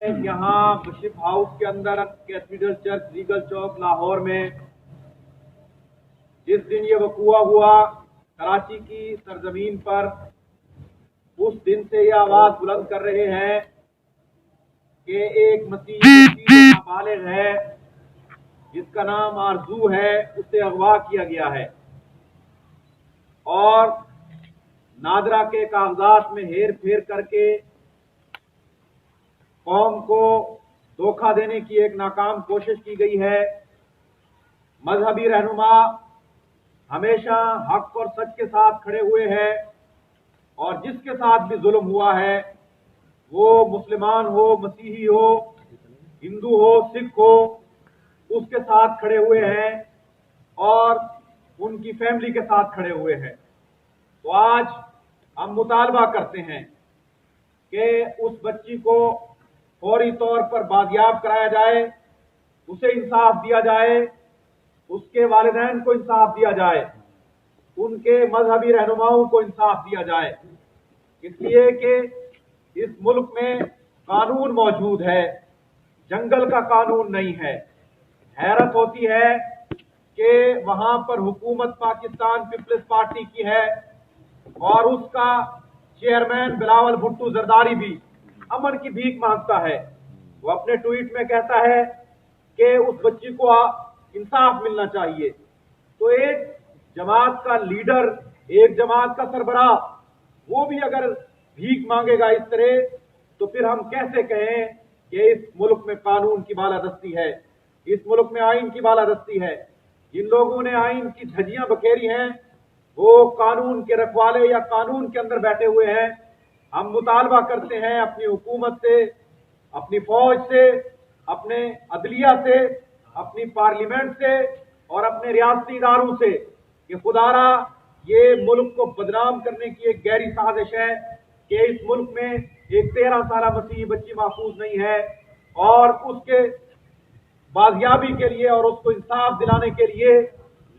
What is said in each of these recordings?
यहाँ bishop house के अंदर कैथीड्रल चर्च लीगल चौक लाहौर में जिस दिन ये वकूआ हुआ कराची की सरजमीन पर, उस दिन से ये आवाज बुलंद कर रहे हैं कि एक मसीही नाबालिग है जिसका नाम आरजू है, उसे अगवा किया गया है और नादरा के कागजात में हेर फेर करके कौम को धोखा देने की एक नाकाम कोशिश की गई है। मजहबी रहनुमा हमेशा हक और सच के साथ खड़े हुए हैं और जिसके साथ भी जुल्म हुआ है, वो मुसलमान हो, मसीही हो, हिंदू हो, सिख हो, उसके साथ खड़े हुए हैं और उनकी फैमिली के साथ खड़े हुए हैं। तो आज हम मुतालबा करते हैं कि उस बच्ची को फौरी तौर पर बाजियाब कराया जाए, उसे इंसाफ दिया जाए, उसके वालिदैन को इंसाफ दिया जाए, उनके मजहबी रहनुमाओं को इंसाफ दिया जाए, इसलिए कि इस मुल्क में कानून मौजूद है, जंगल का कानून नहीं है। हैरत होती है कि वहां पर हुकूमत पाकिस्तान पीपल्स पार्टी की है और उसका चेयरमैन बिलावल भुट्टो जरदारी भी अमन की भीख मांगता है। वो अपने ट्वीट में कहता है कि उस बच्ची को इंसाफ मिलना चाहिए। तो एक जमात का लीडर, एक जमात का सरबराह, वो भी अगर भीख मांगेगा इस तरह, तो फिर हम कैसे कहें कि इस मुल्क में कानून की बालादस्ती है, इस मुल्क में आइन की बालादस्ती है। जिन लोगों ने आइन की धज्जियां बखेरी हैं, वो कानून के रखवाले या कानून के अंदर बैठे हुए हैं। हम मुतालबा करते हैं अपनी हुकूमत से, अपनी फौज से, अपने अदलिया से, अपनी पार्लियामेंट से और अपने रियासती इदारों से कि खुदारा ये मुल्क को बदनाम करने की एक गहरी साजिश है कि इस मुल्क में एक 13 साल मसीही बच्ची महफूज नहीं है और उसके बाजियाबी के लिए और उसको इंसाफ दिलाने के लिए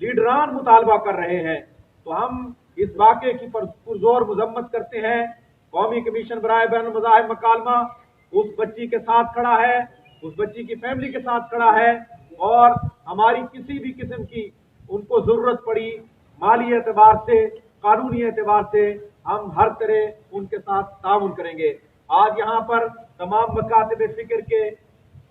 लीडरान मुतालबा कर रहे हैं। तो हम इस वाक़े की पुरजोर मजम्मत करते हैं। कौमी कमीशन बराए बैन मज़ाहिब मकालमा उस बच्ची के साथ खड़ा है, उस बच्ची की फैमिली के साथ खड़ा है और हमारी किसी भी किस्म की उनको जरूरत पड़ी माली एतबार से, कानूनी एतबार से, हम हर तरह उनके साथ ताउन करेंगे। आज यहाँ पर तमाम मकातब फिक्र के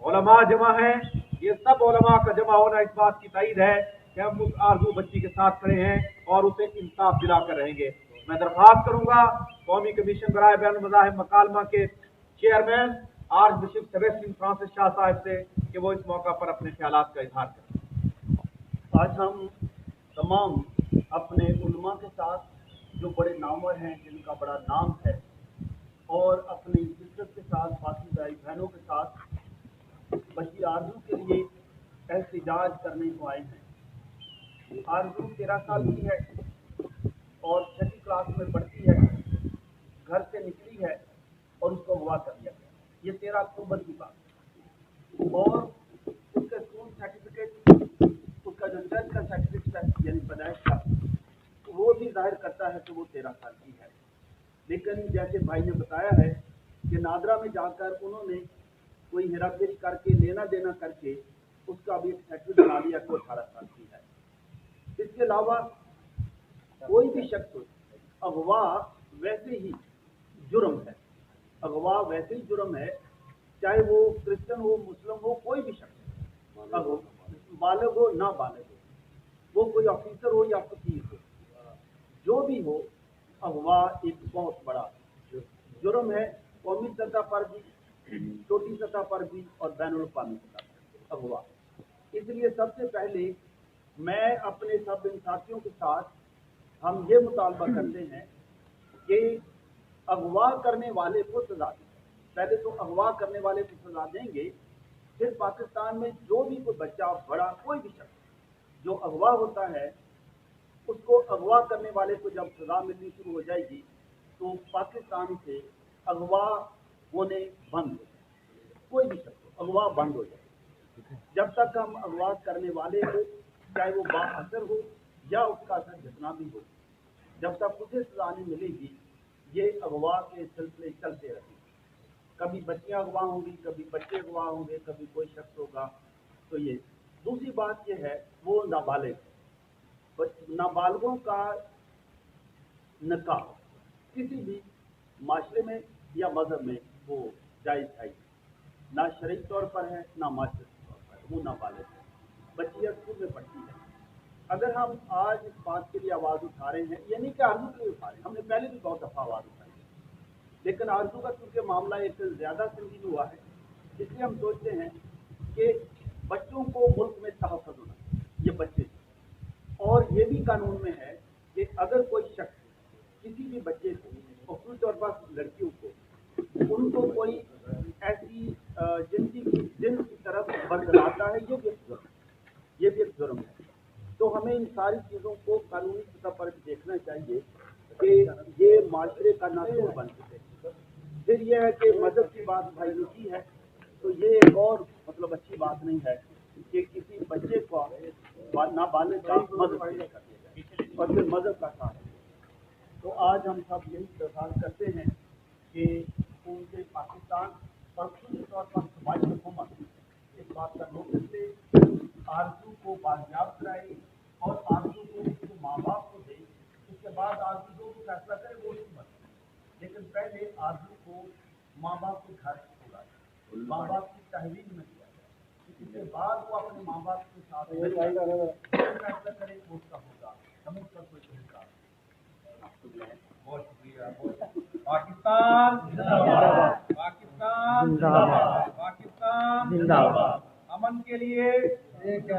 उलमा जमा हैं। ये सब उलमा का जमा होना इस बात की तायीद है कि हम उस आरजू बच्ची के साथ खड़े हैं और उसे इंसाफ दिलाकर रहेंगे। मैं दरख्वास्त करूंगा कौमी कमीशन बराए बैन मज़ाहिब मकालमा के chairman arch bishop Sebastian Francis Shah साहब से कि वो इस मौका पर अपने ख्यालात का इजहार करें। आज हम तमाम अपने उलमा के साथ, जो बड़े नामवर हैं, जिनका बड़ा नाम है, और अपनी इज्जत के साथ बाकी भाई बहनों के साथ बच्ची आरजू के लिए एहतजाज करने को आए हैं। आरजू 13 साल की है और 6वीं क्लास में पढ़ती है, घर से निकली है और उसको अगवा कर लिया गया। ये 13 अक्टूबर की बात है और उसका स्कूल सर्टिफिकेट, उसका जो जज का सर्टिफिकेट है यानी पैदाइश का, वो भी जाहिर करता है कि वो 13 साल की है। लेकिन जैसे भाई ने बताया है कि नादरा में जाकर उन्होंने कोई हेराफेरी करके, लेना देना करके उसका भी सर्टिफिकेट बना लिया कि 18 साल की है। इसके अलावा कोई भी शख्स अगवा वैसे ही जुर्म है, अगवा वैसे ही जुर्म है, चाहे वो क्रिश्चियन हो, मुस्लिम हो, कोई भी शख्स, बालिग हो ना बालिग हो, वो कोई ऑफिसर हो या फकीर हो, जो भी हो, अगवा एक बहुत बड़ा जुर्म है, कौमी सतह पर भी, छोटी सतह पर भी और बैनुल अक़वामी सतह पर अगवा। इसलिए सबसे पहले मैं अपने सब इन साथियों के साथ हम ये मुतालबा करते हैं कि अगवा करने वाले को सजा दें। पहले तो अगवा करने वाले को सजा देंगे, फिर पाकिस्तान में जो भी कोई बच्चा, बड़ा, कोई भी शख्स जो अगवा होता है, उसको अगवा करने वाले को जब सजा मिलनी शुरू हो जाएगी तो पाकिस्तान से अगवा होने बंद हो जाए, कोई भी शख्स अगवा बंद हो जाए। जब तक हम अगवा करने वाले को, चाहे वो बाअसर हो या उसका असर जितना भी हो, जब तक उसे सजा नहीं मिलेगी, ये अगवा के सिलसिले चलते रहेंगे। کبھی بچیاں گواہ ہوں گی، کبھی بچے گواہ ہوں گے، کبھی کوئی شخص ہوگا. تو یہ دوسری بات یہ ہے وہ نابالغ، نابالغوں کا نکاح کسی بھی معاشرے میں یا مذہب میں وہ جائز ہے، نہ شرعی طور پر ہے نہ معاشرتی طور پر ہے، وہ نابالغ ہے. بچیاں اسکول میں پڑھتی ہیں. اگر ہم آج اس بات کے لیے آواز اٹھا رہے ہیں، یعنی کہ آرزو کے لیے اٹھا رہے ہیں، ہم نے پہلے بھی بہت دفعہ آواز اٹھائی ہے، لیکن آرزو کا کیونکہ معاملہ ایک زیادہ سنگین ہوا ہے، اس لیے ہم سوچتے ہیں کہ بچوں کو ملک میں تحفظ ہونا چاہیے، یہ بچے ہیں. اور یہ بھی قانون میں ہے کہ اگر کوئی شخص کسی بھی بچے کو، خصوصی طور پر لڑکیوں کو، ان کو کوئی ایسی جن کی طرف بردلاتا ہے، یہ بھی ایک جرم ہے، یہ بھی ایک جرم ہے. تو ہمیں ان ساری چیزوں کو قانونی سطح پر بھی دیکھنا چاہیے کہ یہ معاشرے کا ناصور بن چکے. پھر یہ ہے کہ مذہب کی بات بھائی نے کی ہے، تو یہ ایک اور مطلب اچھی بات نہیں ہے کہ کسی بچے کو نابالغ کا مذہب پیش کر دیا جائے اور پھر مذہب کا ساتھ. تو آج ہم سب یہی درخواست کرتے ہیں کہ ان کے پاکستان اور خصوصی طور پر صوبائی حکومت اس بات کا نوٹس لے، آرزو کو بازیاب کرائے اور آرزو کو اس کے ماں باپ کو دے. اس کے بعد آرزو جو بھی فیصلہ کرے وہ اس کی مرضی، لیکن پہلے آرزو کو ماں باپ کے گھر چھوڑا، ماں باپ کی تحویل میں دیا جائے. اس کے بعد وہ اپنے ماں باپ کے ساتھ فیصلہ کرے وہ اس کا ہوگا، ہم اس کا کوئی طریقہ. بہت شکریہ. پاکستان زندہ باد، پاکستان زندہ باد، پاکستان زندہ باد. امن کے لیے ایک